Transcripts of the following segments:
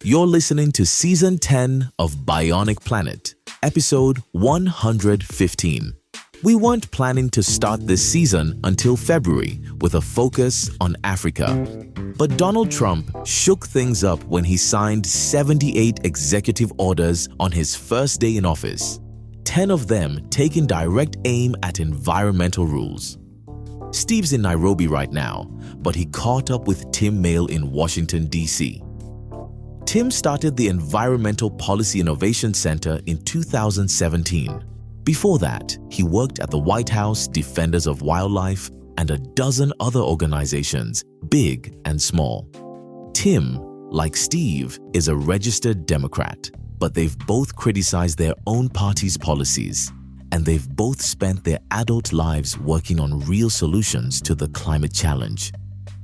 You're listening to Season 10 of Bionic Planet, Episode 115. We weren't planning to start this season until February with a focus on Africa. But Donald Trump shook things up when he signed 78 executive orders on his first day in office, 10 of them taking direct aim at environmental rules. Steve's in Nairobi right now, but he caught up with Tim Mayle in Washington, D.C. Tim started the Environmental Policy Innovation Center in 2017. Before that, he worked at the White House, Defenders of Wildlife, and a dozen other organizations, big and small. Tim, like Steve, is a registered Democrat, but they've both criticized their own party's policies, and they've both spent their adult lives working on real solutions to the climate challenge.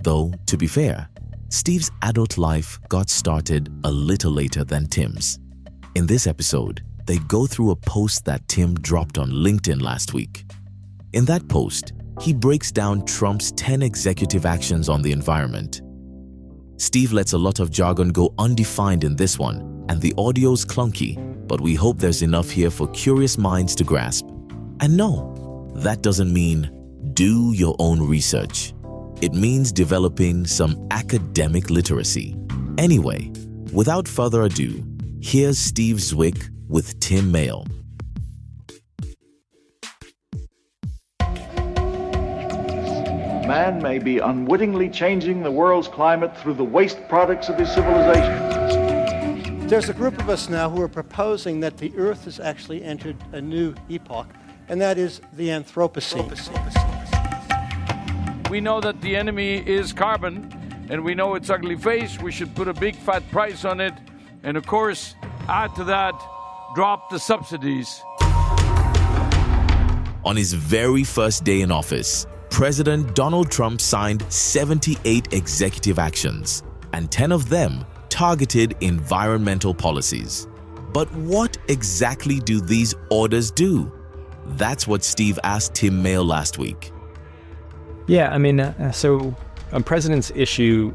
Though, to be fair, Steve's adult life got started a little later than Tim's. In this episode, they go through a post that Tim dropped on LinkedIn last week. In that post, he breaks down Trump's 10 executive actions on the environment. Steve lets a lot of jargon go undefined in this one, and the audio's clunky, but we hope there's enough here for curious minds to grasp. And no, that doesn't mean do your own research. It means developing some academic literacy. Anyway, without further ado, here's Steve Zwick with Tim Mayle. Man may be unwittingly changing the world's climate through the waste products of his civilization. There's a group of us now who are proposing that the Earth has actually entered a new epoch, and that is the Anthropocene. We know that the enemy is carbon, and we know its ugly face. We should put a big fat price on it, and of course, add to that, drop the subsidies. On his very first day in office, President Donald Trump signed 78 executive actions, and 10 of them targeted environmental policies. But what exactly do these orders do? That's what Steve asked Tim Mayle last week. Yeah, so presidents issue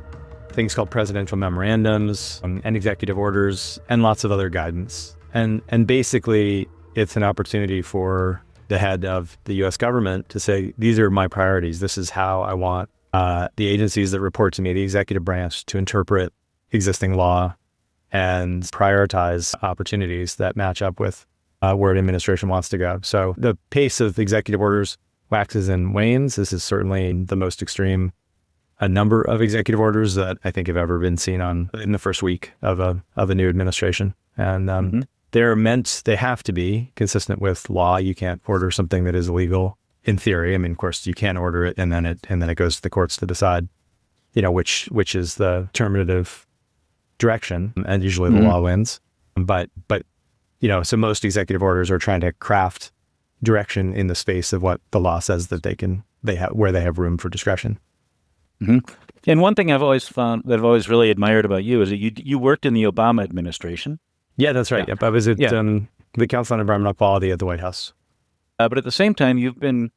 things called presidential memorandums and executive orders and lots of other guidance. And basically, it's an opportunity for the head of the U.S. government to say, these are my priorities. This is how I want the agencies that report to me, the executive branch, to interpret existing law and prioritize opportunities that match up with where an administration wants to go. So the pace of executive orders waxes and wanes. This is certainly the most extreme number of executive orders that I think have ever been seen in the first week of a new administration. And they have to be consistent with law. You can't order something that is illegal in theory. Of course, you can order it and then it goes to the courts to decide, which is the determinative direction, and usually the law wins. But so most executive orders are trying to craft direction in the space of what the law says that where they have room for discretion. Mm-hmm. And one thing I've always really admired about you is that you worked in the Obama administration. Yeah, that's right. Yeah. Yep. I was at the Council on Environmental Quality at the White House. But at the same time, you've been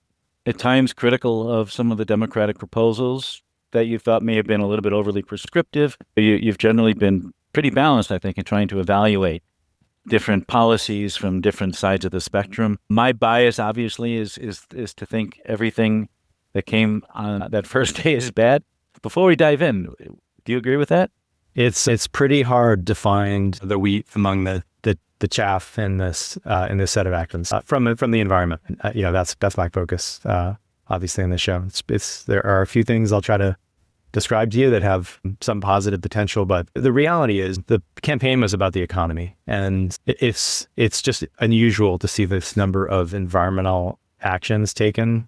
at times critical of some of the Democratic proposals that you thought may have been a little bit overly prescriptive. You've generally been pretty balanced, I think, in trying to evaluate different policies from different sides of the spectrum. My bias, obviously, is to think everything that came on that first day is bad. Before we dive in, do you agree with that? It's pretty hard to find the wheat among the chaff in this set of actions from the environment. That's my focus, obviously, in this show. There are a few things I'll try to describe to you that have some positive potential, but the reality is the campaign was about the economy, and it's just unusual to see this number of environmental actions taken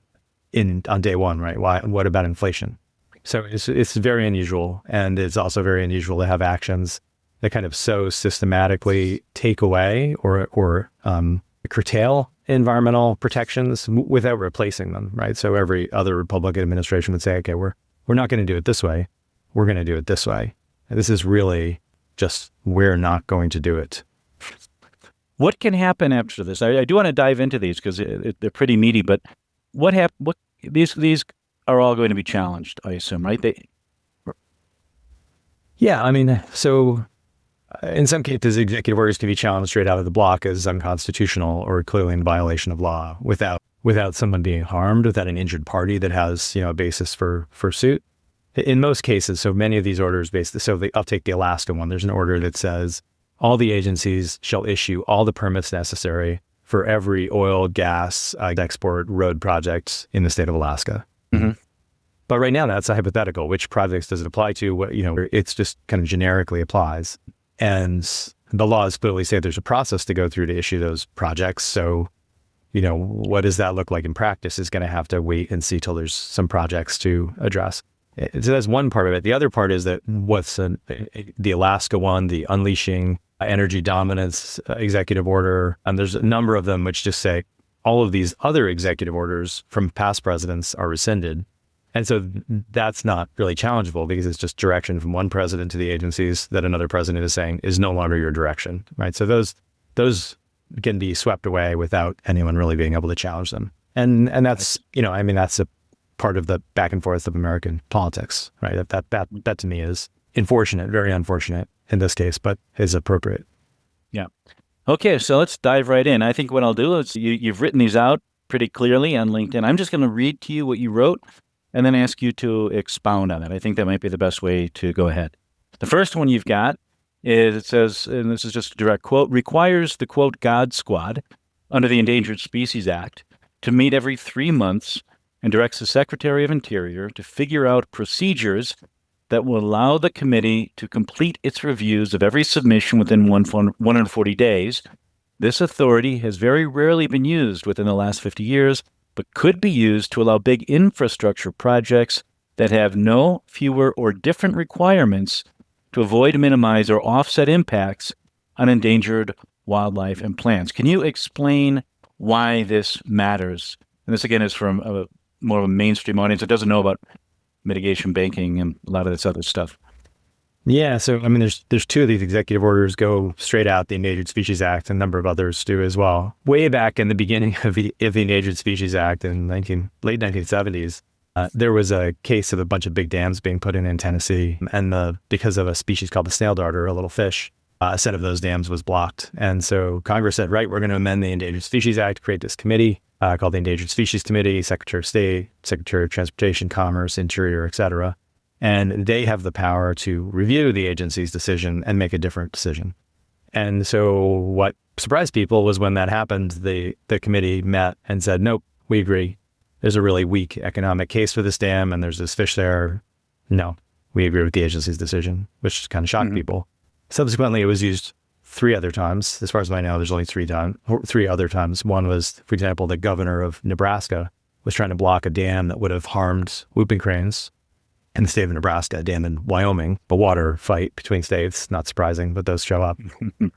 on day one, right? Why? What about inflation? So it's very unusual, and it's also very unusual to have actions that kind of so systematically take away or curtail environmental protections without replacing them, right? So every other Republican administration would say, okay, we're not going to do it this way. We're going to do it this way. And this is really just, we're not going to do it. What can happen after this? I do want to dive into these because they're pretty meaty, but these are all going to be challenged, I assume, right? Yeah, so in some cases, executive orders can be challenged straight out of the block as unconstitutional or clearly in violation of law without someone being harmed, without an injured party that has, a basis for suit. In most cases, so many of these orders I'll take the Alaska one. There's an order that says all the agencies shall issue all the permits necessary for every oil, gas, export road project in the state of Alaska. Mm-hmm. But right now, that's a hypothetical. Which projects does it apply to? It's just kind of generically applies. And the laws clearly say there's a process to go through to issue those projects. So, what does that look like in practice is going to have to wait and see till there's some projects to address. So that's one part of it. The other part is that the Alaska one, the Unleashing Energy Dominance Executive Order, and there's a number of them which just say all of these other executive orders from past presidents are rescinded. And so that's not really challengeable because it's just direction from one president to the agencies that another president is saying is no longer your direction, right? So those can be swept away without anyone really being able to challenge them. And that's, that's a part of the back and forth of American politics, right? That to me is unfortunate, very unfortunate in this case, but is appropriate. Yeah. Okay, so let's dive right in. I think what I'll do is you've written these out pretty clearly on LinkedIn. I'm just going to read to you what you wrote and then ask you to expound on it. I think that might be the best way to go ahead. The first one you've got is, it says, and this is just a direct quote, requires the, quote, God Squad under the Endangered Species Act to meet every 3 months and directs the Secretary of Interior to figure out procedures that will allow the committee to complete its reviews of every submission within 140 days. This authority has very rarely been used within the last 50 years, but could be used to allow big infrastructure projects that have no fewer or different requirements to avoid, minimize, or offset impacts on endangered wildlife and plants. Can you explain why this matters? And this, again, is from more of a mainstream audience that doesn't know about mitigation banking and a lot of this other stuff. Yeah, so there's two of these executive orders go straight out, the Endangered Species Act, and a number of others do as well. Way back in the beginning of the Endangered Species Act in late 1970s, there was a case of a bunch of big dams being put in Tennessee, and because of a species called the snail darter, a little fish, a set of those dams was blocked. And so Congress said, right, we're going to amend the Endangered Species Act, create this committee called the Endangered Species Committee, Secretary of State, Secretary of Transportation, Commerce, Interior, et cetera. And they have the power to review the agency's decision and make a different decision. And so what surprised people was when that happened, the committee met and said, nope, we agree. There's a really weak economic case for this dam and there's this fish there. No, we agree with the agency's decision, which kind of shocked people. Subsequently, it was used 3 other times. As far as I know, there's only 3 other times. One was, for example, the governor of Nebraska was trying to block a dam that would have harmed whooping cranes in the state of Nebraska, a dam in Wyoming, a water fight between states, not surprising, but those show up.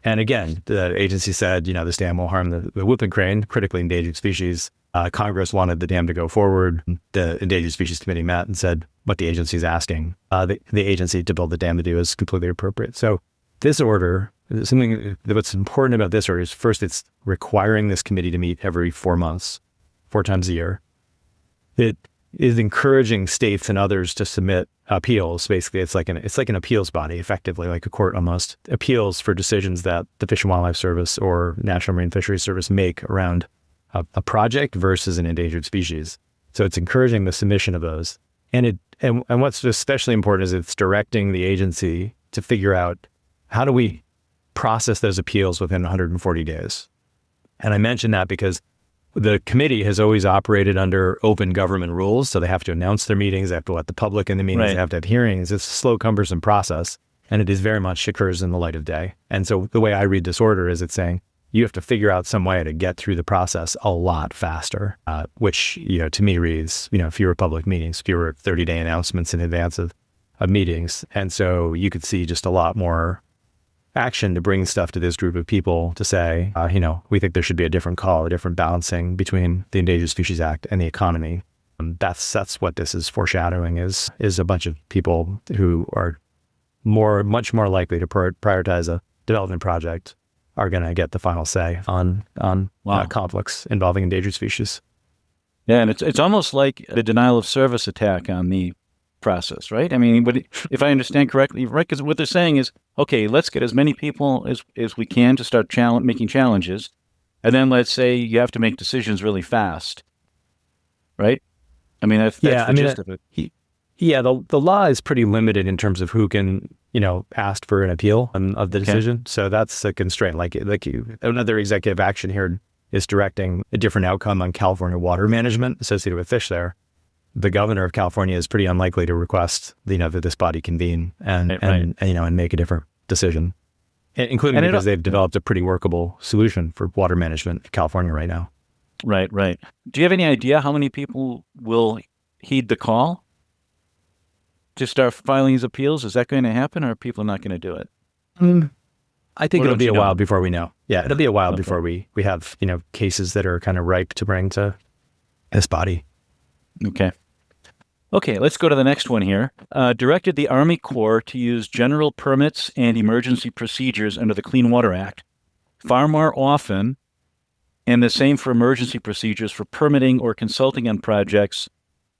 And again, the agency said, this dam will harm the whooping crane, critically endangered species. Congress wanted the dam to go forward. The Endangered Species Committee met and said what the agency is asking the agency to build the dam to do is completely appropriate. So this order, what's important about this order is, first, it's requiring this committee to meet every 4 months, 4 times a year. It is encouraging states and others to submit appeals. Basically, it's like an appeals body, effectively, like a court almost. Appeals for decisions that the Fish and Wildlife Service or National Marine Fisheries Service make around a project versus an endangered species. So it's encouraging the submission of those. And what's especially important is it's directing the agency to figure out, how do we process those appeals within 140 days? And I mention that because the committee has always operated under open government rules, so they have to announce their meetings, they have to let the public in the meetings, Right. They have to have hearings. It's a slow, cumbersome process, and it is very much occurs in the light of day. And so the way I read this order is it's saying you have to figure out some way to get through the process a lot faster, which to me reads fewer public meetings, fewer 30-day announcements in advance of meetings. And so you could see just a lot more action to bring stuff to this group of people to say, we think there should be a different call, a different balancing between the Endangered Species Act and the economy. That's what this is foreshadowing is a bunch of people who are much more likely to prioritize a development project are going to get the final say on conflicts involving endangered species. Yeah, and it's almost like the denial of service attack on the process, right? I mean, if I understand correctly, right? Because what they're saying is, okay, let's get as many people as we can to start making challenges. And then let's say you have to make decisions really fast, right? I mean, that's the gist of it. Yeah, the law is pretty limited in terms of who can, ask for an appeal of the decision. So that's a constraint. Another executive action here is directing a different outcome on California water management associated with fish there. The governor of California is pretty unlikely to request, that this body convene and make a different decision, including because they've developed a pretty workable solution for water management in California right now. Right. Do you have any idea how many people will heed the call to start filing these appeals? Is that going to happen, or are people not going to do it? I think it'll be a while before we know. Yeah, it'll be a while before we have, cases that are kind of ripe to bring to this body. Okay, let's go to the next one here. Directed the Army Corps to use general permits and emergency procedures under the Clean Water Act far more often, and the same for emergency procedures for permitting or consulting on projects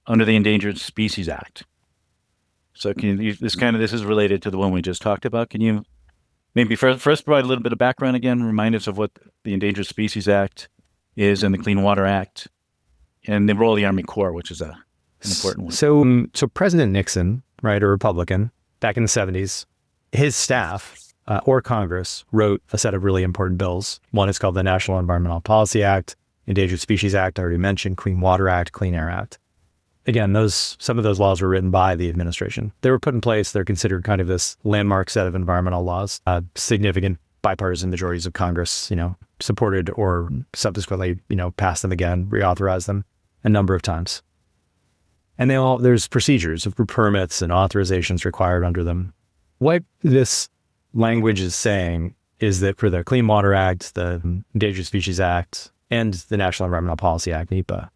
under the Endangered Species Act. So this is related to the one we just talked about. Can you maybe first provide a little bit of background again, remind us of what the Endangered Species Act is and the Clean Water Act, and the role of the Army Corps, which is an important one. So President Nixon, right, a Republican, back in the 70s, his staff or Congress wrote a set of really important bills. One is called the National Environmental Policy Act, Endangered Species Act, I already mentioned, Clean Water Act, Clean Air Act. Again, some of those laws were written by the administration. They were put in place. They're considered kind of this landmark set of environmental laws. Significant bipartisan majorities of Congress, supported or subsequently, passed them again, reauthorized them a number of times. And there's procedures for permits and authorizations required under them. What this language is saying is that for the Clean Water Act, the Endangered Species Act, and the National Environmental Policy Act, NEPA,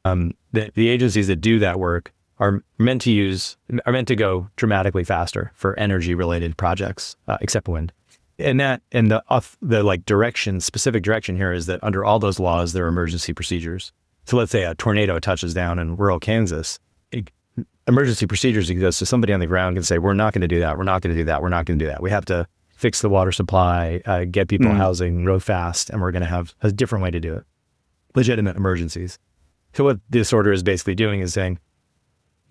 the agencies that do that work are meant to go dramatically faster for energy-related projects, except wind. And the specific direction here is that under all those laws, there are emergency procedures. So let's say a tornado touches down in rural Kansas. Emergency procedures exist, so somebody on the ground can say, we're not going to do that, we're not going to do that, we're not going to do that. We have to fix the water supply, get people housing real fast, and we're going to have a different way to do it. Legitimate emergencies. So what this order is basically doing is saying,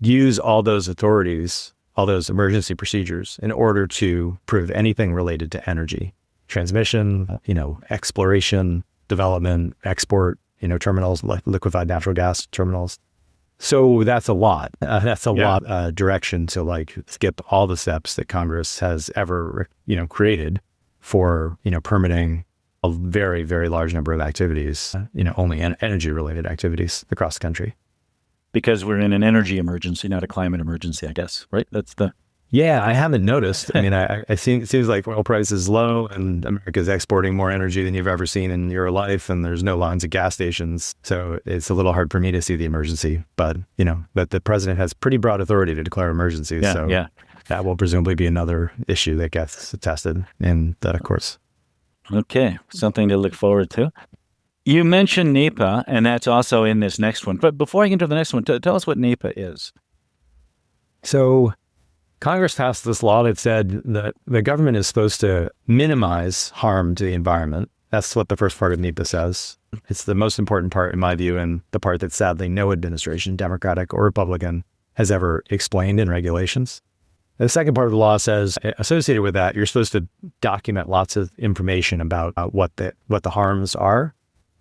use all those authorities, all those emergency procedures in order to prove anything related to energy, transmission, exploration, development, export, terminals, like liquefied natural gas terminals. So that's a lot. That's a lot direction to skip all the steps that Congress has ever, created for, permitting a very, very large number of activities, only energy-related activities across the country. Because we're in an energy emergency, not a climate emergency, I guess, right? Yeah, I haven't noticed. I mean, it seems like oil price is low and America's exporting more energy than you've ever seen in your life, and there's no lines at gas stations. So it's a little hard for me to see the emergency, but the president has pretty broad authority to declare emergencies. That will presumably be another issue that gets tested in the courts. Okay, something to look forward to. You mentioned NEPA, and that's also in this next one. But before I get into the next one, tell us what NEPA is. So Congress passed this law that said that the government is supposed to minimize harm to the environment. That's what the first part of NEPA says. It's the most important part, in my view, and the part that sadly no administration, Democratic or Republican, has ever explained in regulations. The second part of the law says, associated with that, you're supposed to document lots of information about what the harms are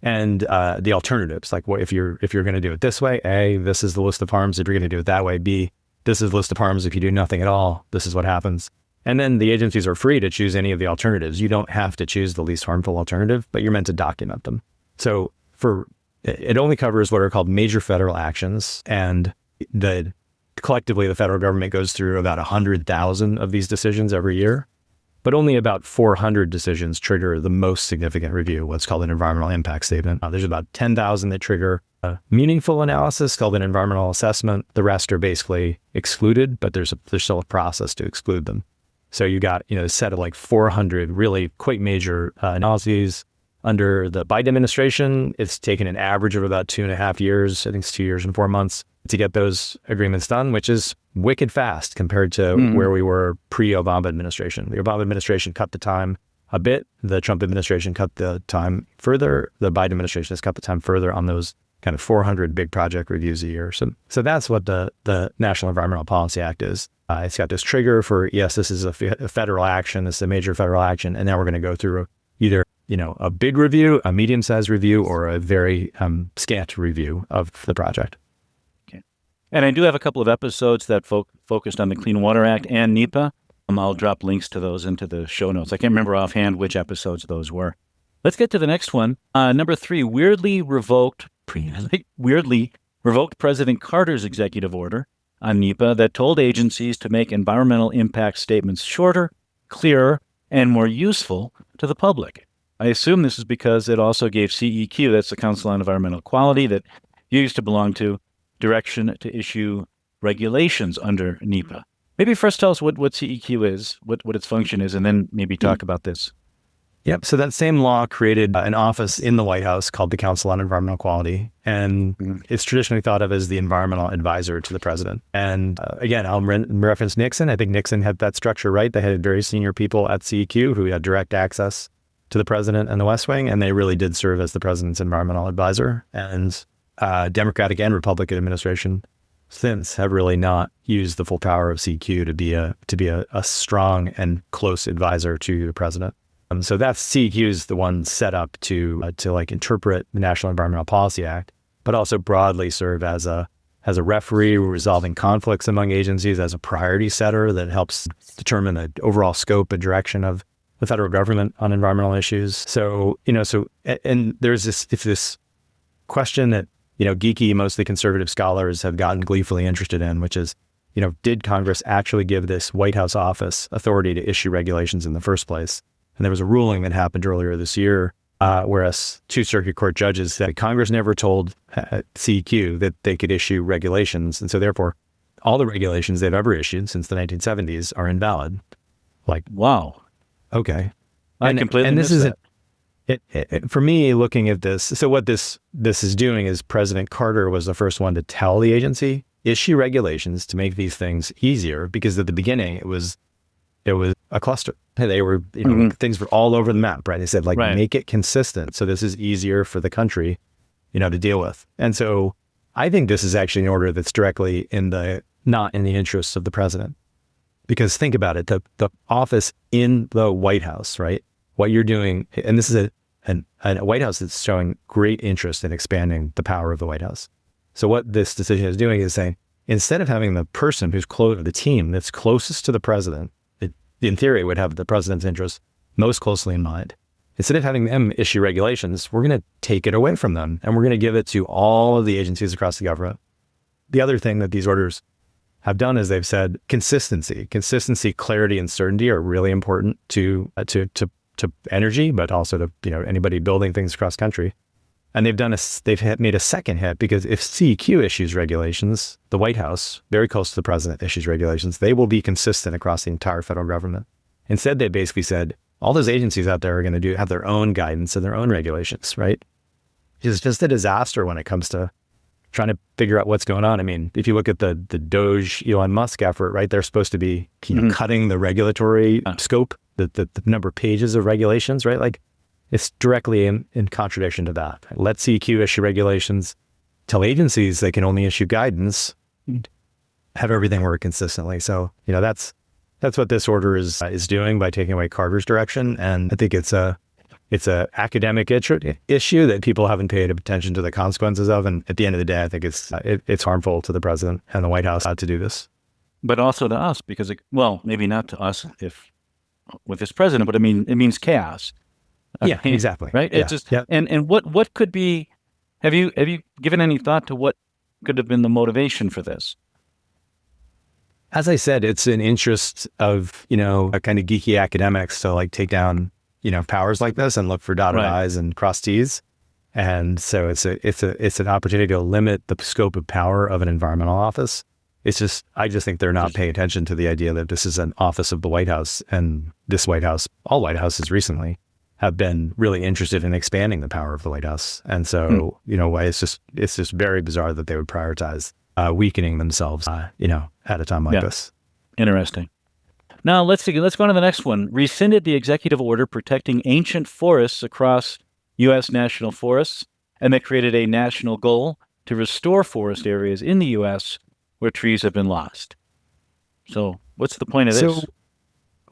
and the alternatives. Like, if you're going to do it this way, A, this is the list of harms. If you're going to do it that way, B, this is the list of harms. If you do nothing at all, this is what happens. And then the agencies are free to choose any of the alternatives. You don't have to choose the least harmful alternative, but you're meant to document them. So it only covers what are called major federal actions, and collectively, the federal government goes through about 100,000 of these decisions every year, but only about 400 decisions trigger the most significant review, what's called an environmental impact statement. There's about 10,000 that trigger a meaningful analysis called an environmental assessment. The rest are basically excluded, but there's still a process to exclude them. So you got a set of 400 really quite major analyses. Under the Biden administration, it's taken an average of about 2.5 years. I think it's 2 years and 4 months to get those agreements done, which is wicked fast compared to where we were pre-Obama administration. The Obama administration cut the time a bit. The Trump administration cut the time further. The Biden administration has cut the time further on those kind of 400 big project reviews a year. So that's what the National Environmental Policy Act is. It's got this trigger for, yes, this is a federal action. This is a major federal action. And now we're going to go through either, a big review, a medium-sized review, or a very scant review of the project. Okay. And I do have a couple of episodes that focused on the Clean Water Act and NEPA. I'll drop links to those into the show notes. I can't remember offhand which episodes those were. Let's get to the next one. Number 3, weirdly revoked President Carter's executive order on NEPA that told agencies to make environmental impact statements shorter, clearer, and more useful to the public. I assume this is because it also gave CEQ, that's the Council on Environmental Quality, that you used to belong to, direction to issue regulations under NEPA. Maybe first tell us what CEQ is, what its function is, and then maybe talk about this. Yep. So that same law created an office in the White House called the Council on Environmental Quality. And it's traditionally thought of as the environmental advisor to the president. And again, I'll reference Nixon. I think Nixon had that structure right. They had very senior people at CEQ who had direct access to the president and the West Wing. And they really did serve as the president's environmental advisor. And Democratic and Republican administration since have really not used the full power of CEQ to be a strong and close advisor to the president. So that's CEQ is the one set up to interpret the National Environmental Policy Act, but also broadly serve as a referee resolving conflicts among agencies, as a priority setter that helps determine the overall scope and direction of the federal government on environmental issues. So and there's this question that geeky, mostly conservative scholars have gotten gleefully interested in, which is, did Congress actually give this White House office authority to issue regulations in the first place? And there was a ruling that happened earlier this year, whereas 2 circuit court judges said Congress never told CEQ that they could issue regulations. And so therefore, all the regulations they've ever issued since the 1970s are invalid. Like, wow. Okay. I completely missed that. For me, looking at this, so what this is doing is President Carter was the first one to tell the agency, issue regulations to make these things easier, because at the beginning it was a cluster. They were, things were all over the map, right? They said, make it consistent. So this is easier for the country, to deal with. And so I think this is actually an order that's directly not in the interests of the president. Because think about it, the office in the White House, right? What you're doing, and this is a White House that's showing great interest in expanding the power of the White House. So what this decision is doing is saying, instead of having the person who's the team that's closest to the president, in theory would have the president's interests most closely in mind, instead of having them issue regulations, we're going to take it away from them and we're going to give it to all of the agencies across the government. The other thing that these orders have done is they've said consistency, clarity, and certainty are really important to energy, but also to anybody building things across country. And they've made a second hit, because if CEQ issues regulations, the White House, very close to the president, issues regulations, they will be consistent across the entire federal government. Instead, they basically said all those agencies out there are going to have their own guidance and their own regulations, right? It's just a disaster when it comes to trying to figure out what's going on. I mean, if you look at the Doge Elon Musk effort, right, they're supposed to be cutting the regulatory scope, the number of pages of regulations, right? It's directly in contradiction to that. Let CEQ issue regulations, tell agencies they can only issue guidance, have everything work consistently. So, that's what this order is doing by taking away Carter's direction. And I think it's a academic issue that people haven't paid attention to the consequences of. And at the end of the day, I think it's harmful to the president and the White House to do this. But also to us, because maybe not to us with this president, but it means chaos. Yeah, exactly. Right. Yeah. It's just, and what could be, have you given any thought to what could have been the motivation for this? As I said, it's an interest of, a kind of geeky academics to take down, powers like this and look for dotted I's and cross T's. And so it's an opportunity to limit the scope of power of an environmental office. I just think they're not paying attention to the idea that this is an office of the White House, and this White House, all White Houses recently, have been really interested in expanding the power of the White House. And so, it's just very bizarre that they would prioritize weakening themselves, at a time like this. Interesting. Now, let's go on to the next one. Rescinded the executive order protecting ancient forests across U.S. national forests, and they created a national goal to restore forest areas in the U.S. where trees have been lost. So what's the point of this?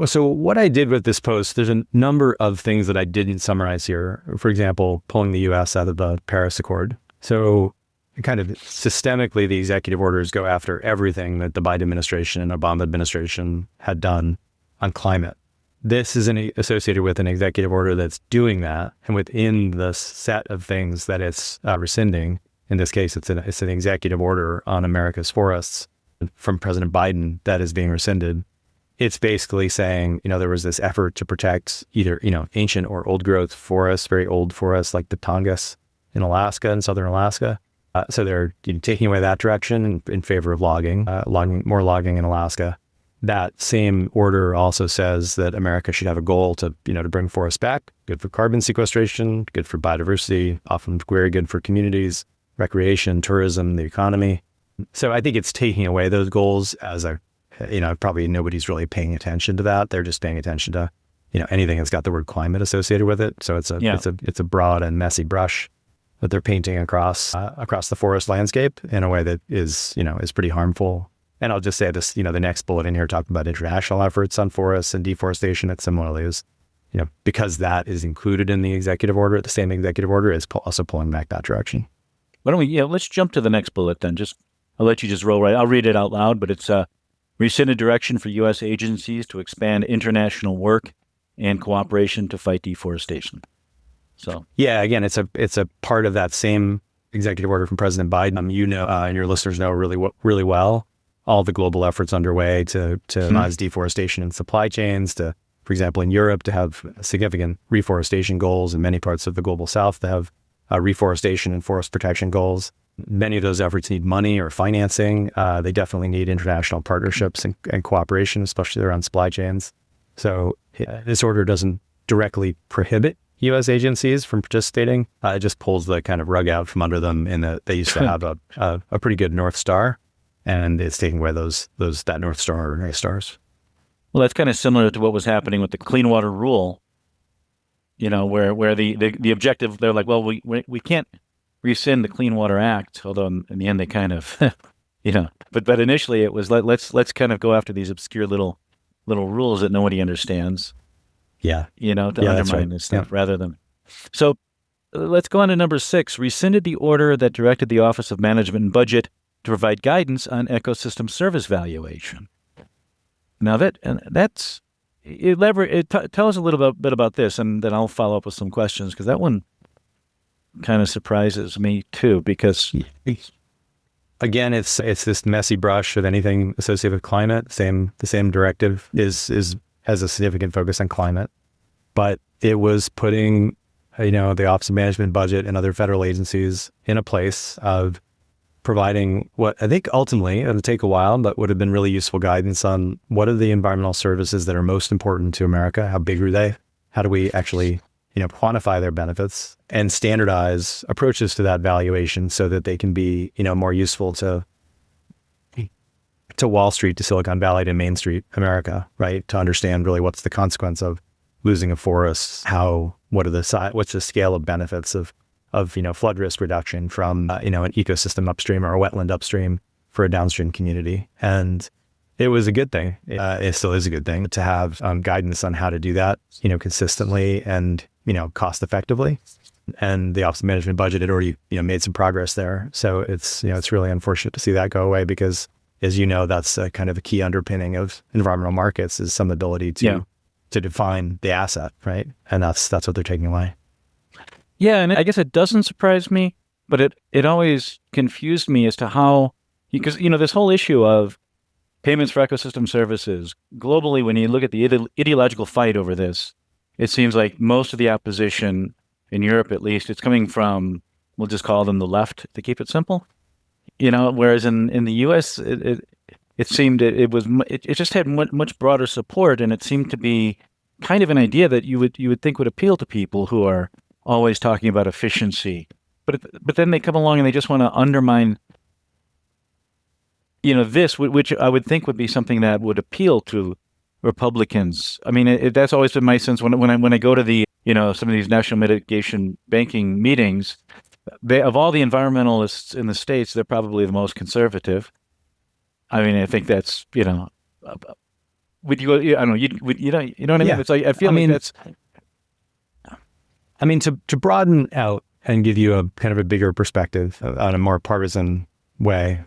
So what I did with this post, there's a number of things that I didn't summarize here. For example, pulling the U.S. out of the Paris Accord. So kind of systemically, the executive orders go after everything that the Biden administration and Obama administration had done on climate. This is associated with an executive order that's doing that. And within the set of things that it's rescinding, in this case, it's an executive order on America's forests from President Biden that is being rescinded. It's basically saying, there was this effort to protect either, ancient or old growth forests, very old forests like the Tongass in Alaska and southern Alaska. So they're taking away that direction in favor of more logging in Alaska. That same order also says that America should have a goal to bring forests back. Good for carbon sequestration, good for biodiversity, often very good for communities, recreation, tourism, the economy. So I think it's taking away those goals as probably nobody's really paying attention to that. They're just paying attention to, anything that's got the word climate associated with it. So it's a broad and messy brush that they're painting across the forest landscape in a way that is pretty harmful. And I'll just say this, the next bullet in here talking about international efforts on forests and deforestation. It similarly is, because that is included in the executive order, the same executive order is also pulling back that direction. Why don't we, let's jump to the next bullet then. I'll let you just roll right. I'll read it out loud, but it's rescinded direction for U.S. agencies to expand international work and cooperation to fight deforestation. So yeah, again, it's a part of that same executive order from President Biden. And your listeners know really well all the global efforts underway to minimize deforestation in supply chains. To, for example, in Europe, to have significant reforestation goals. In many parts of the global South, to have reforestation and forest protection goals. Many of those efforts need money or financing. They definitely need international partnerships and cooperation, especially around supply chains. So this order doesn't directly prohibit U.S. agencies from participating. It just pulls the kind of rug out from under them in that they used to have a pretty good North Star, and it's taking away that North Star or nice stars. Well, that's kind of similar to what was happening with the Clean Water Rule, where the objective, they're like, well, we can't rescind the Clean Water Act, although in the end they kind of, but initially it was let's kind of go after these obscure little rules that nobody understands. Yeah. To undermine this stuff rather than. So let's go on to number 6. Rescinded the order that directed the Office of Management and Budget to provide guidance on ecosystem service valuation. Now that's tell us a little bit about this, and then I'll follow up with some questions, because that one kind of surprises me too, because again, it's this messy brush of anything associated with climate. The same directive has a significant focus on climate, but it was putting, the Office of Management and Budget and other federal agencies in a place of providing what I think ultimately, it'll take a while, but would have been really useful guidance on what are the environmental services that are most important to America? How big are they? How do we actually, quantify their benefits and standardize approaches to that valuation so that they can be, more useful to Wall Street, to Silicon Valley, to Main Street America, right? To understand really what's the consequence of losing a forest, what's the scale of benefits of flood risk reduction from an ecosystem upstream or a wetland upstream for a downstream community. And it was a good thing. It still is a good thing to have guidance on how to do that, consistently and cost effectively. And the Office of Management and Budget had already made some progress there. So it's really unfortunate to see that go away, because as that's kind of a key underpinning of environmental markets, is some ability to define the asset, right? And that's what they're taking away. Yeah, and I guess it doesn't surprise me, but it always confused me as to how, because this whole issue of payments for ecosystem services globally, when you look at the ideological fight over this, it seems like most of the opposition in Europe, at least, it's coming from, we'll just call them the left to keep it simple. Whereas in the U.S., it seemed it just had much broader support, and it seemed to be kind of an idea that you would think would appeal to people who are always talking about efficiency. But then they come along and they just want to undermine this, which I would think would be something that would appeal to Republicans. I mean, that's always been my sense when I go to the, some of these national mitigation banking meetings. Of all the environmentalists in the states, they're probably the most conservative. I mean, I think that's, would you? I don't know. You know what I mean? It's like I feel like that's. I mean, to broaden out and give you a kind of a bigger perspective on a more partisan way.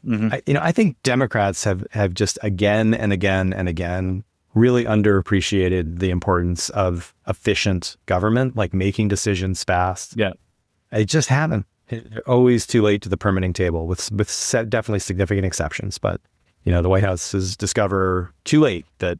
Mm-hmm. I think Democrats have just again and again and again really underappreciated the importance of efficient government, like making decisions fast. Yeah, they just haven't. They're always too late to the permitting table, with definitely significant exceptions. But the White House has discovered too late that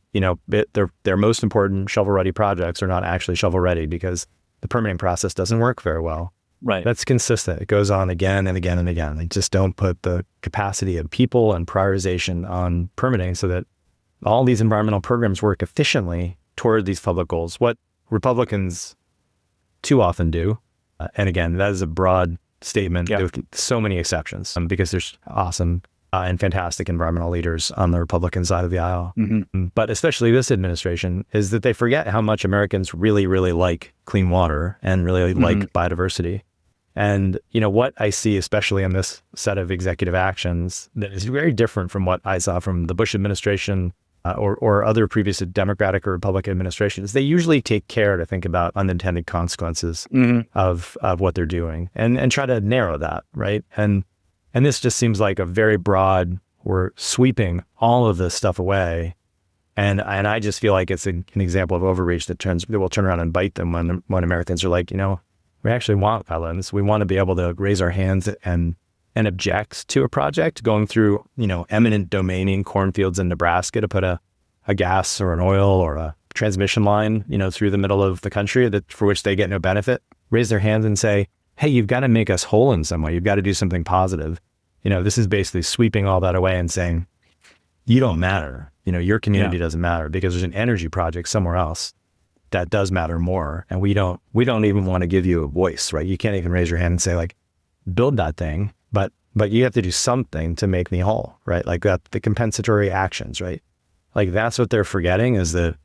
their most important shovel-ready projects are not actually shovel-ready because the permitting process doesn't work very well. Right. That's consistent. It goes on again and again and again. They just don't put the capacity of people and prioritization on permitting so that all these environmental programs work efficiently toward these public goals. What Republicans too often do, and again, that is a broad statement with so many exceptions because there's awesome and fantastic environmental leaders on the Republican side of the aisle. Mm-hmm. But especially this administration is that they forget how much Americans really, really like clean water and really like biodiversity. And what I see, especially in this set of executive actions, that is very different from what I saw from the Bush administration or other previous Democratic or Republican administrations. They usually take care to think about unintended consequences of what they're doing and try to narrow that, right? And this just seems like a very broad, we're sweeping all of this stuff away. And I just feel like it's an example of overreach that will turn around and bite them when Americans are like, we actually want wetlands. We want to be able to raise our hands and object to a project going through, eminent domaining cornfields in Nebraska to put a gas or an oil or a transmission line, through the middle of the country for which they get no benefit. Raise their hands and say, hey, you've got to make us whole in some way. You've got to do something positive. This is basically sweeping all that away and saying, you don't matter. Your community doesn't matter because there's an energy project somewhere else that does matter more. And we don't even want to give you a voice, right? You can't even raise your hand and say like, build that thing, but you have to do something to make me whole, right? Like that, the compensatory actions, right? Like that's what they're forgetting is that,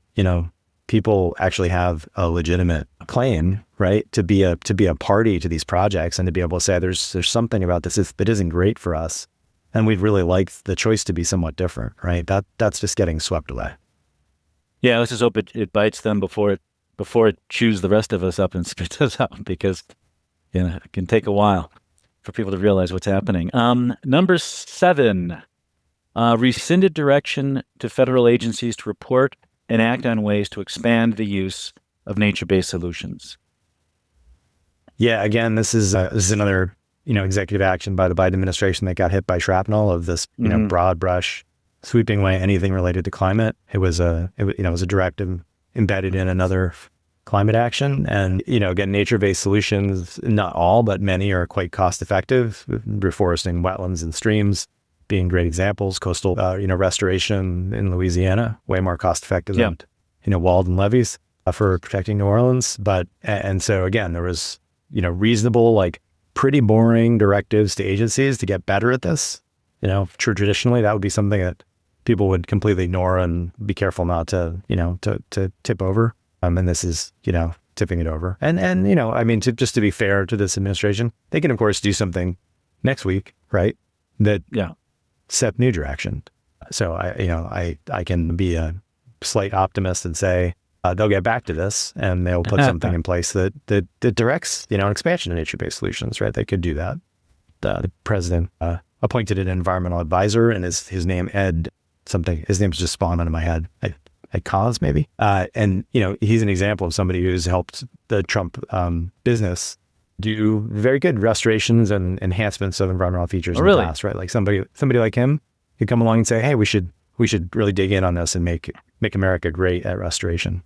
people actually have a legitimate claim, right? To be a party to these projects and to be able to say, there's something about this that isn't great for us. And we'd really like the choice to be somewhat different, right? That's just getting swept away. Yeah, let's just hope it bites them before it chews the rest of us up and spits us out, because it can take a while for people to realize what's happening. Number 7, rescinded direction to federal agencies to report and act on ways to expand the use of nature-based solutions. Yeah, again, this is another executive action by the Biden administration that got hit by shrapnel of this broad brush sweeping away anything related to climate. It was a directive embedded in another climate action, and again, nature-based solutions, not all but many, are quite cost-effective. Reforesting wetlands and streams being great examples. Coastal restoration in Louisiana, way more cost-effective than walled levees for protecting New Orleans. And so again, there was reasonable, like pretty boring directives to agencies to get better at this. Traditionally that would be something that people would completely ignore and be careful not to tip over. And this is, tipping it over. And I mean, just to be fair to this administration, they can of course do something next week, right? That set new direction. So I can be a slight optimist and say they'll get back to this and they'll put something in place that directs, an expansion of nature-based solutions, right? They could do that. The president appointed an environmental advisor, and his name Ed something. His name's just spawned into my head. Ed Cause maybe. And he's an example of somebody who's helped the Trump business do very good restorations and enhancements of environmental features in the past, right? Like somebody like him could come along and say, hey, we should really dig in on this and make America great at restoration.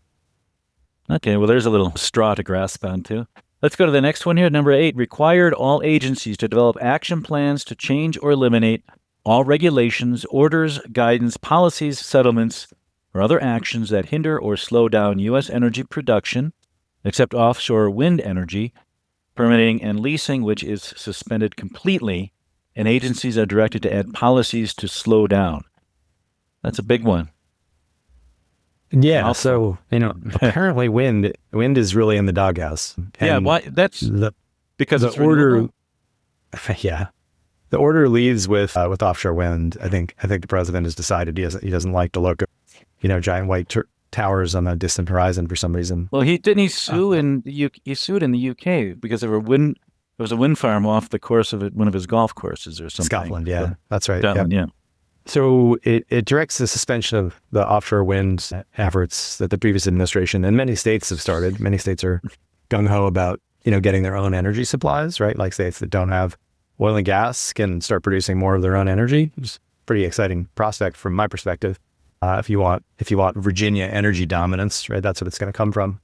Okay, well, there's a little straw to grasp onto. Let's go to the next one here. Number 8, required all agencies to develop action plans to change or eliminate all regulations, orders, guidance, policies, settlements, or other actions that hinder or slow down U.S. energy production, except offshore wind energy, permitting and leasing, which is suspended completely and agencies are directed to add policies to slow down. That's a big one. Yeah. So, apparently wind is really in the doghouse. Yeah. And Why? That's because the it's order. renewable? Yeah. The order leaves with offshore wind. I think the president has decided he doesn't like to look at, giant white towers on the distant horizon for some reason. Well, he sue he sued in the UK because there was a wind farm off the course of one of his golf courses or something. Scotland, yeah, that's right. Scotland, yeah. So it directs the suspension of the offshore wind efforts that the previous administration and many states have started. Many states are gung-ho about, getting their own energy supplies, right? Like states that don't have oil and gas can start producing more of their own energy. It's a pretty exciting prospect from my perspective. If you want Virginia energy dominance, right? That's what it's going to come from.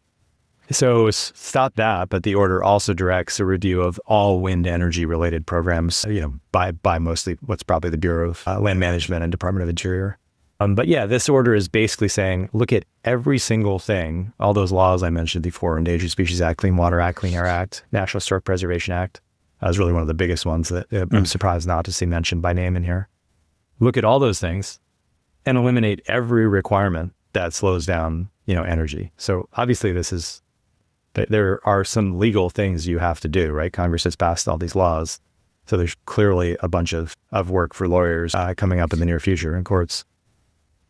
So stop that, but the order also directs a review of all wind energy related programs, by mostly what's probably the Bureau of Land Management and Department of Interior. But yeah, this order is basically saying, look at every single thing, all those laws I mentioned before: Endangered Species Act, Clean Water Act, Clean Air Act, National Historic Preservation Act. That was really one of the biggest ones that I'm surprised not to see mentioned by name in here. Look at all those things and eliminate every requirement that slows down, energy. So obviously there are some legal things you have to do, right? Congress has passed all these laws. So there's clearly a bunch of work for lawyers coming up in the near future in courts.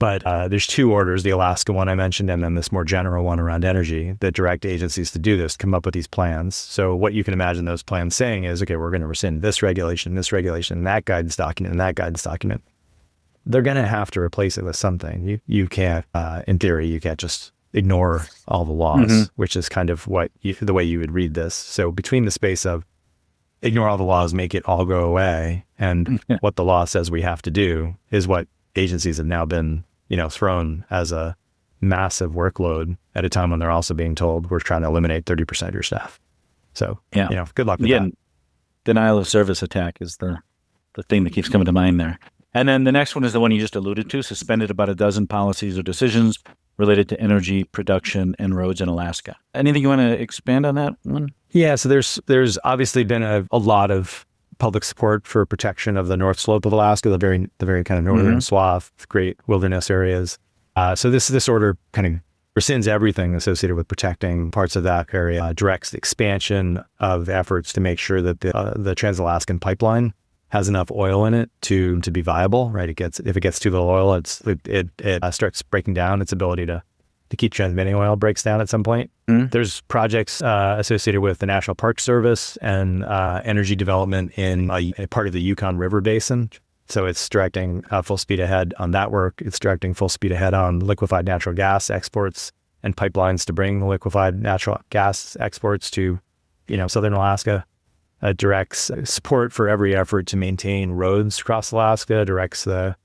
But there's two orders, the Alaska one I mentioned, and then this more general one around energy that direct agencies to do this, come up with these plans. So what you can imagine those plans saying is, okay, we're going to rescind this regulation, that guidance document, and that guidance document. They're going to have to replace it with something. You can't, in theory, you can't just ignore all the laws, which is kind of the way you would read this. So between the space of ignore all the laws, make it all go away, and what the law says we have to do is what agencies have now been, thrown as a massive workload at a time when they're also being told we're trying to eliminate 30% of your staff. So, good luck with that. Denial of service attack is the thing that keeps coming to mind there. And then the next one is the one you just alluded to: suspended about a dozen policies or decisions related to energy production and roads in Alaska. Anything you want to expand on that one? Yeah, so there's obviously been a lot of public support for protection of the North Slope of Alaska, the very kind of northern swath, great wilderness areas. So this order kind of rescinds everything associated with protecting parts of that area, directs the expansion of efforts to make sure that the Trans-Alaskan pipeline has enough oil in it to be viable, right? If it gets too little oil, it starts breaking down. Its ability to keep transmitting oil breaks down at some point. There's projects associated with the National Park Service and energy development in a part of the Yukon River Basin. So it's directing full speed ahead on that work. It's directing full speed ahead on liquefied natural gas exports and pipelines to bring liquefied natural gas exports to, southern Alaska. Directs support for every effort to maintain roads across Alaska, directs the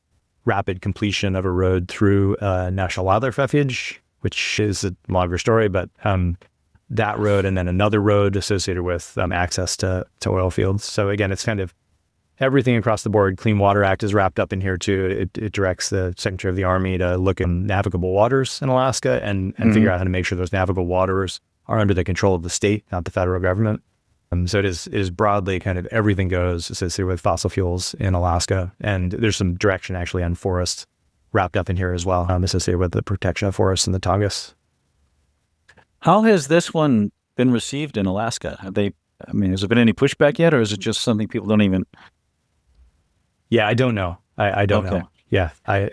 rapid completion of a road through National Wildlife Refuge, which is a longer story, but that road and then another road associated with access to oil fields. So again, it's kind of everything across the board. Clean Water Act is wrapped up in here too. It directs the Secretary of the Army to look at navigable waters in Alaska and figure out how to make sure those navigable waters are under the control of the state, not the federal government. So it is broadly kind of everything goes associated with fossil fuels in Alaska. And there's some direction actually on forests wrapped up in here as well, associated with the protection of forests in the Tongass. How has this one been received in Alaska? Has there been any pushback yet, or is it just something people don't even? Yeah, I don't know. I don't Okay. know. Yeah, I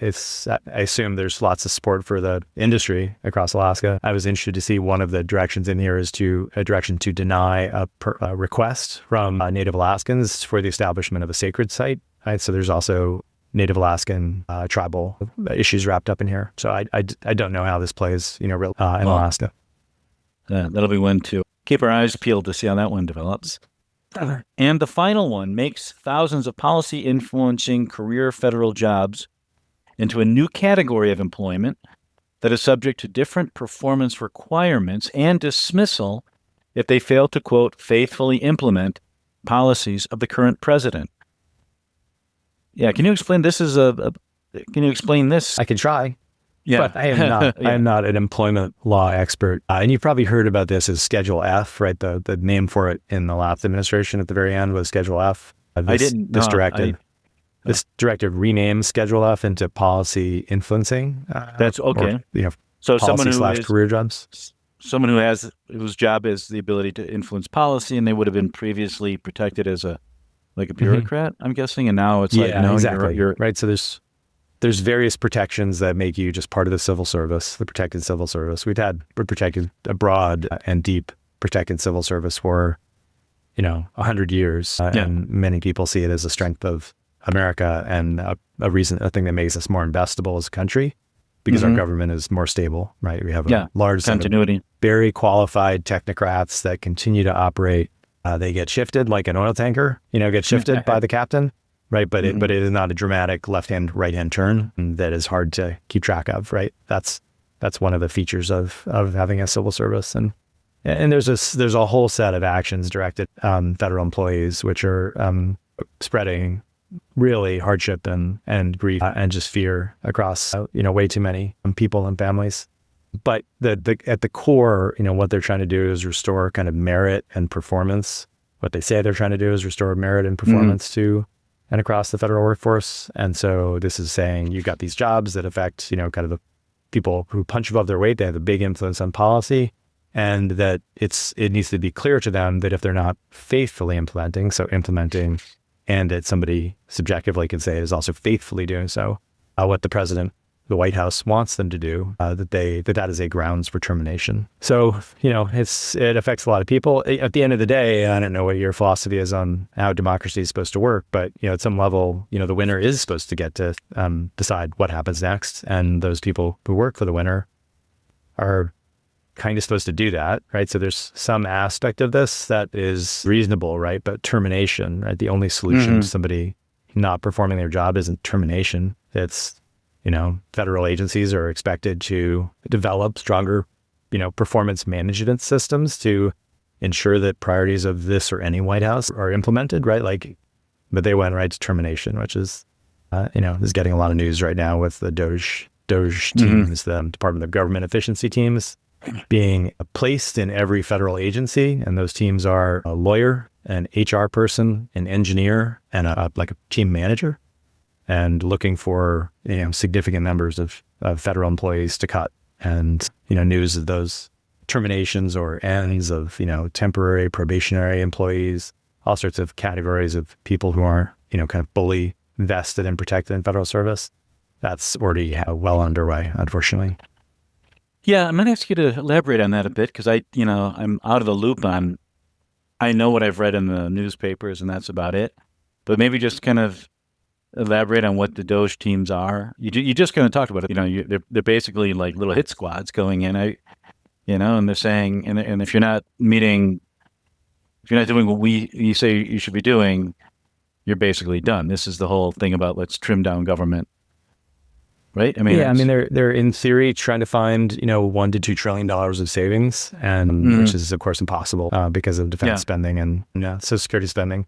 assume there's lots of support for the industry across Alaska. I was interested to see one of the directions in here is a direction to deny a request from Native Alaskans for the establishment of a sacred site. Right? So there's also Native Alaskan tribal issues wrapped up in here. So I don't know how this plays, in Alaska. That'll be one to keep our eyes peeled to see how that one develops. And the final one makes thousands of policy influencing career federal jobs into a new category of employment that is subject to different performance requirements and dismissal if they fail to, quote, faithfully implement policies of the current president. Yeah, can you explain this? Can you explain this? I can try. Yeah. But I am not. I am not an employment law expert, and you've probably heard about this as Schedule F, right? The name for it in the last administration at the very end was Schedule F. This, didn't. this No, directive. This directive renames Schedule F into policy influencing. That's okay. Or, So policy / career jobs. someone whose job is the ability to influence policy, and they would have been previously protected as a bureaucrat, I'm guessing, and now it's like, no, exactly. you're right. So there's various protections that make you just part of the civil service, the protected civil service. We're protected a broad and deep protected civil service for 100 years, and many people see it as a strength of America and a thing that makes us more investable as a country, because our government is more stable, right? We have a large continuity, very qualified technocrats that continue to operate. They get shifted like an oil tanker, get shifted by the captain, right? But it is not a dramatic left-hand, right-hand turn that is hard to keep track of, right? That's one of the features of having a civil service. And there's a whole set of actions directed federal employees, which are spreading really hardship and grief and just fear across way too many people and families. But at the core, what they're trying to do is restore kind of merit and performance. What they say they're trying to do is restore merit and performance to and across the federal workforce. And so this is saying you've got these jobs that affect kind of the people who punch above their weight. They have a big influence on policy, and that it needs to be clear to them that if they're not faithfully implementing, and that somebody subjectively can say is also faithfully doing so, what the president, the White House wants them to do, that is a grounds for termination. So, it affects a lot of people. At the end of the day, I don't know what your philosophy is on how democracy is supposed to work, but, at some level, the winner is supposed to get to decide what happens next. And those people who work for the winner are kind of supposed to do that, right? So there's some aspect of this that is reasonable, right? But termination, right? The only solution to somebody not performing their job isn't termination. It's, federal agencies are expected to develop stronger, performance management systems to ensure that priorities of this or any White House are implemented, right? But they went right to termination, which is, is getting a lot of news right now with the DOGE teams, the Department of Government Efficiency teams, being placed in every federal agency. And those teams are a lawyer, an HR person, an engineer, and a team manager, and looking for, significant numbers of federal employees to cut. And, news of those terminations or ends of, temporary probationary employees, all sorts of categories of people who aren't, kind of fully vested and protected in federal service. That's already well underway, unfortunately. Yeah, I'm going to ask you to elaborate on that a bit, because I'm out of the loop on, I know what I've read in the newspapers and that's about it, but maybe just kind of elaborate on what the DOGE teams are. You just kind of talked about it, they're basically like little hit squads going in, and they're saying, and if you're not doing what you say you should be doing, you're basically done. This is the whole thing about let's trim down government. Right. They're in theory trying to find, $1 to $2 trillion of savings, and which is of course impossible because of defense spending and Social Security spending.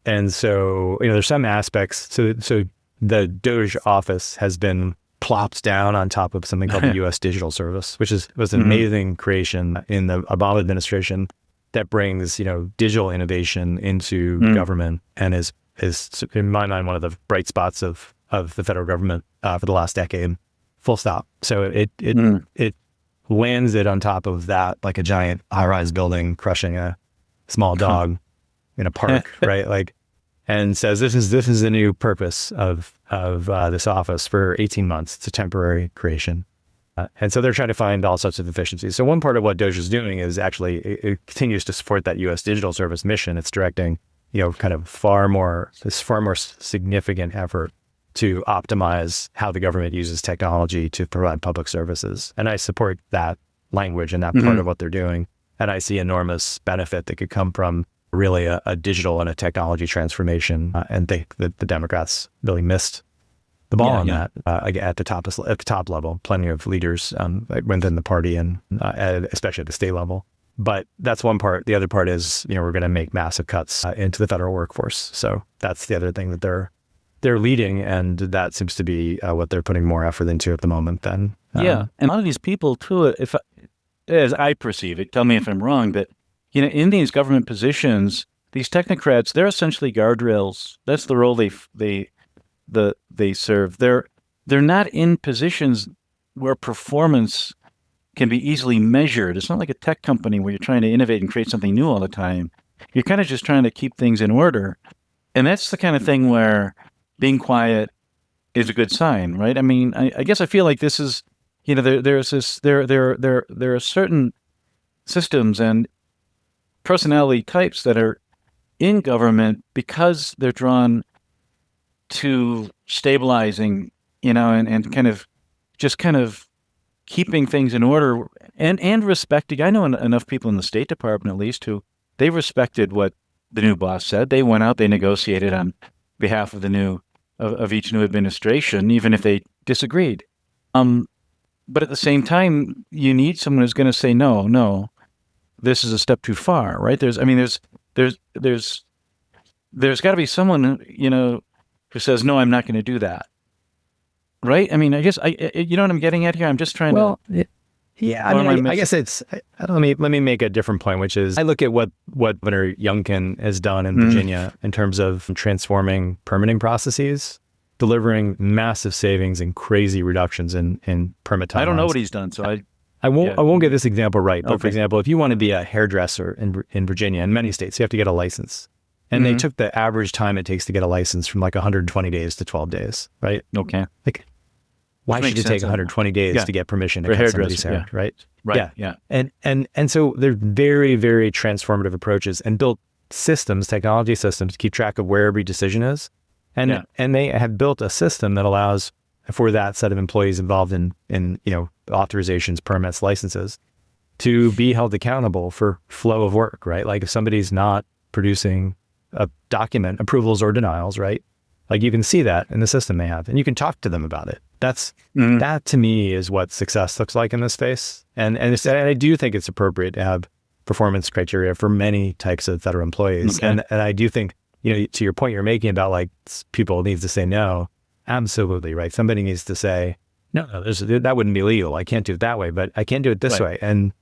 And so, there's some aspects. So the DOGE office has been plopped down on top of something called the U.S. Digital Service, which was an amazing creation in the Obama administration that brings, digital innovation into government, and is in my mind one of the bright spots of the federal government for the last decade, full stop. So it lands it on top of that like a giant high-rise building crushing a small dog in a park, right? And says this is the new purpose of this office for 18 months. It's a temporary creation, and so they're trying to find all sorts of efficiencies. So one part of what DOGE is doing is actually it continues to support that U.S. Digital Service mission. It's directing kind of far more significant effort to optimize how the government uses technology to provide public services. And I support that language and that part of what they're doing. And I see enormous benefit that could come from really a digital and a technology transformation. And think that the Democrats really missed the ball on that at the top level. Plenty of leaders within the party and especially at the state level. But that's one part. The other part is, we're going to make massive cuts into the federal workforce. So that's the other thing that they're leading, and that seems to be what they're putting more effort into at the moment. Then, and a lot of these people too, as I perceive it, tell me if I'm wrong, but in these government positions, these technocrats, they're essentially guardrails. That's the role they serve. They're not in positions where performance can be easily measured. It's not like a tech company where you're trying to innovate and create something new all the time. You're kind of just trying to keep things in order. And that's the kind of thing where being quiet is a good sign, right? I mean, I guess I feel like this is, there are certain systems and personality types that are in government because they're drawn to stabilizing, and kind of keeping things in order and respecting. I know enough people in the State Department, at least, who they respected what the new boss said. They went out, they negotiated on behalf of of each new administration, even if they disagreed. But at the same time, you need someone who's going to say, no, this is a step too far, right? There's got to be someone, who says, no, I'm not going to do that. Right? I mean, I guess you know what I'm getting at here? I'm just trying to. Yeah, I guess it's. Let me make a different point, which is I look at what Governor Youngkin has done in Virginia in terms of transforming permitting processes, delivering massive savings and crazy reductions in permit timelines. I don't know what he's done, so I won't get this example right. But for example, if you want to be a hairdresser in Virginia, in many states, you have to get a license. And they took the average time it takes to get a license from like 120 days to 12 days, right? Okay. Like, why should it take 120 days to get permission to cut somebody's hair, right? Right. Yeah. And so they're very, very transformative approaches and built systems, technology systems, to keep track of where every decision is. And they have built a system that allows for that set of employees involved in authorizations, permits, licenses, to be held accountable for flow of work, right? Like if somebody's not producing a document, approvals or denials, right? Like you can see that in the system they have, and you can talk to them about it. That to me is what success looks like in this space. And I do think it's appropriate to have performance criteria for many types of federal employees. Okay. And I do think, to your point you're making about like people needs to say no, absolutely, right? Somebody needs to say, no, that wouldn't be legal. I can't do it that way, but I can do it this way. And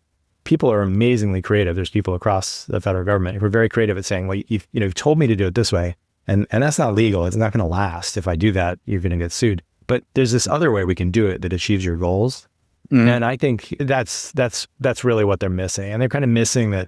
people are amazingly creative. There's people across the federal government who are very creative at saying, well, you've told me to do it this way, and that's not legal. It's not going to last. If I do that, you're going to get sued. But there's this other way we can do it that achieves your goals. And I think that's really what they're missing. And they're kind of missing that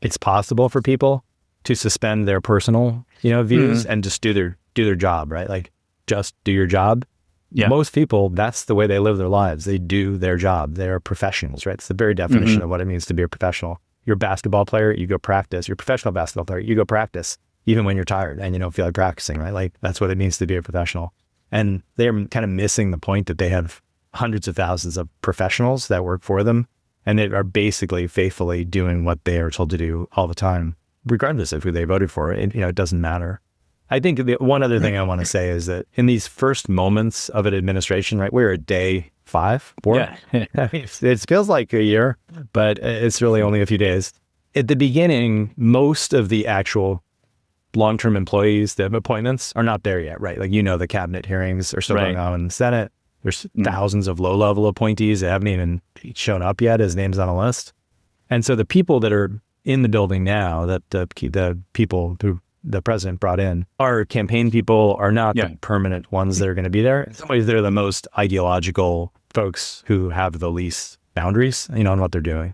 it's possible for people to suspend their personal, views and just do their job, right? Like just do your job. Yeah. Most people, that's the way they live their lives. They do their job. They're professionals, right? It's the very definition of what it means to be a professional. You're a basketball player, you go practice. You're a professional basketball player, you go practice, even when you're tired and you don't feel like practicing, right? Like that's what it means to be a professional. And they're kind of missing the point that they have hundreds of thousands of professionals that work for them, and they are basically faithfully doing what they are told to do all the time, regardless of who they voted for. It doesn't matter. I think the one other thing I want to say is that in these first moments of an administration, right, we're at day 5, 4. Yeah. It feels like a year, but it's really only a few days. At the beginning, most of the actual long-term employees, the appointments are not there yet, right? Like, the cabinet hearings are still going on in the Senate. There's thousands of low-level appointees that haven't even shown up yet as names on a list. And so the people that are in the building now, that the people who the president brought in, are campaign people, are not the permanent ones that are going to be there. In some ways, they're the most ideological folks who have the least boundaries, on what they're doing.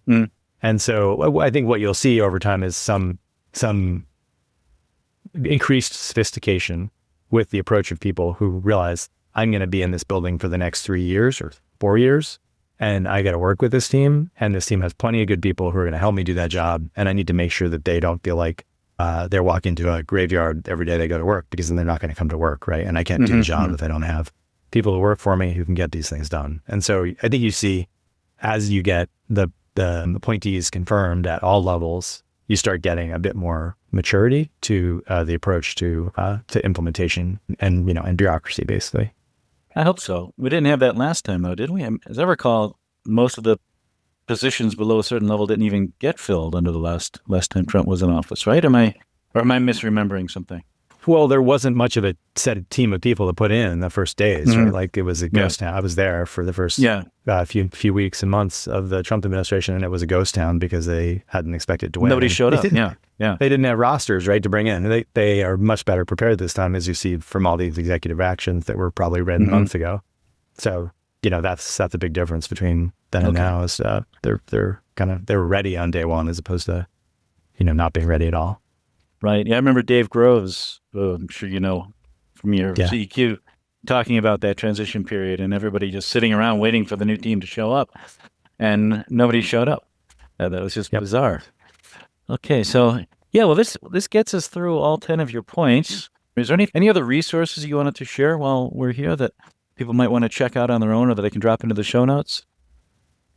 And so I think what you'll see over time is some increased sophistication with the approach of people who realize I'm going to be in this building for the next 3 years or 4 years, and I got to work with this team, and this team has plenty of good people who are going to help me do that job, and I need to make sure that they don't feel like they're walking to a graveyard every day they go to work, because then they're not going to come to work, right? And I can't do the job if I don't have people who work for me who can get these things done. And so I think you see, as you get the appointees confirmed at all levels, you start getting a bit more maturity to the approach to implementation and bureaucracy, basically. I hope so. We didn't have that last time, though, did we? As I recall, most of the positions below a certain level didn't even get filled under the last time Trump was in office, right? Or am I misremembering something? Well, there wasn't much of a set team of people to put in the first days, right? Like it was a ghost town. I was there for the first few weeks and months of the Trump administration, and it was a ghost town because they hadn't expected to win. Nobody showed up. Yeah. They didn't have rosters, right, to bring in. They are much better prepared this time, as you see from all these executive actions that were probably written months ago. So, that's a big difference between then and now. Is they were ready on day one as opposed to, not being ready at all. Right. Yeah, I remember Dave Groves, I'm sure you know from your CEQ, talking about that transition period and everybody just sitting around waiting for the new team to show up. And nobody showed up. That was just bizarre. Okay, so, this gets us through all 10 of your points. Is there any other resources you wanted to share while we're here that people might want to check out on their own or that I can drop into the show notes?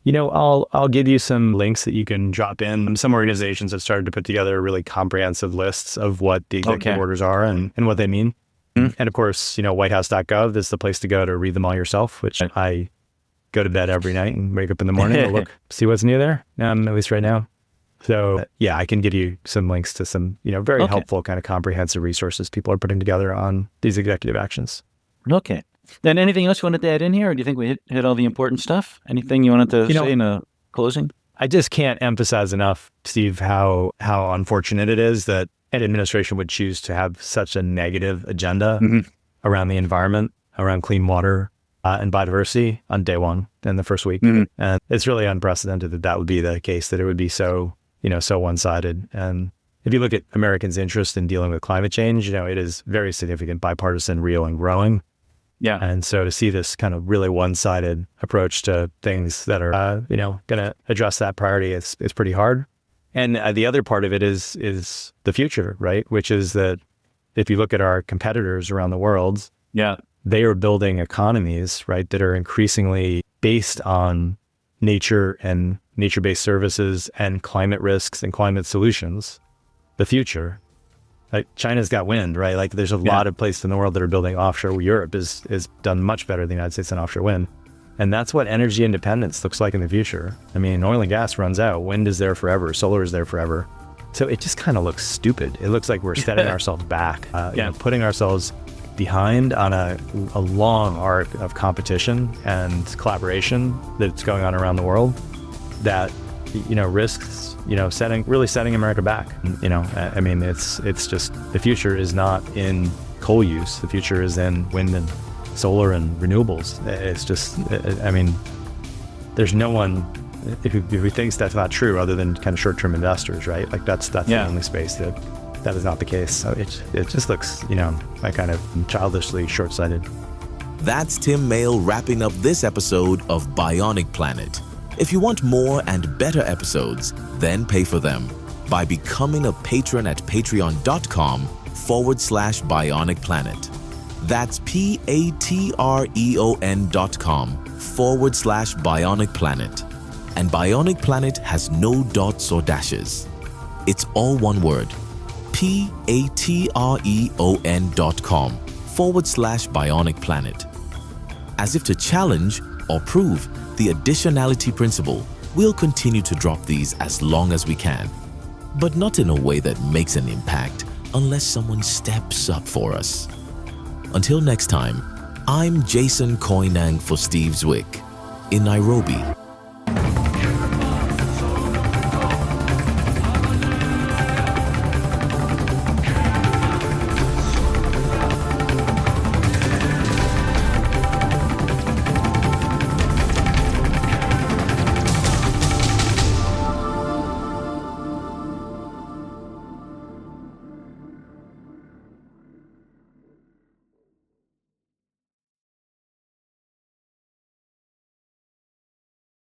I'll give you some links that you can drop in. Some organizations have started to put together really comprehensive lists of what the executive orders are and what they mean. And of course, whitehouse.gov is the place to go to read them all yourself, which I go to bed every night and wake up in the morning and see what's new there, at least right now. So I can give you some links to some, very helpful kind of comprehensive resources people are putting together on these executive actions. Okay. Then anything else you wanted to add in here, or do you think we hit all the important stuff? Anything you wanted to say in a closing? I just can't emphasize enough, Steve, how unfortunate it is that an administration would choose to have such a negative agenda around the environment, around clean water, and biodiversity on day one in the first week. And it's really unprecedented that would be the case, that it would be so one-sided. And if you look at Americans' interest in dealing with climate change, it is very significant, bipartisan, real, and growing. Yeah. And so to see this kind of really one-sided approach to things that are, going to address that priority, it's pretty hard. And the other part of it is the future, right? Which is that if you look at our competitors around the world, they are building economies, right, that are increasingly based on nature and nature-based services and climate risks and climate solutions. The future. Like China's got wind, right? Like there's a lot of places in the world that are building offshore. Europe is done much better than the United States in offshore wind. And that's what energy independence looks like in the future. I mean, oil and gas runs out. Wind is there forever. Solar is there forever. So it just kind of looks stupid. It looks like we're setting ourselves back, putting ourselves behind on a long arc of competition and collaboration that's going on around the world that, risks, setting America back. I mean, it's just, the future is not in coal use. The future is in wind and solar and renewables. It's just, there's no one who thinks that's not true other than kind of short-term investors, right? Like that's the only space that is not the case. So it just looks, like kind of childishly short-sighted. That's Tim Mayle wrapping up this episode of Bionic Planet. If you want more and better episodes, then pay for them by becoming a patron at patreon.com/Bionic Planet. That's patreon.com/Bionic Planet. And Bionic Planet has no dots or dashes. It's all one word. patreon.com/Bionic Planet. As if to challenge or prove the additionality principle, we'll continue to drop these as long as we can, but not in a way that makes an impact unless someone steps up for us. Until next time, I'm Jason Koinang for Steve Zwick in Nairobi.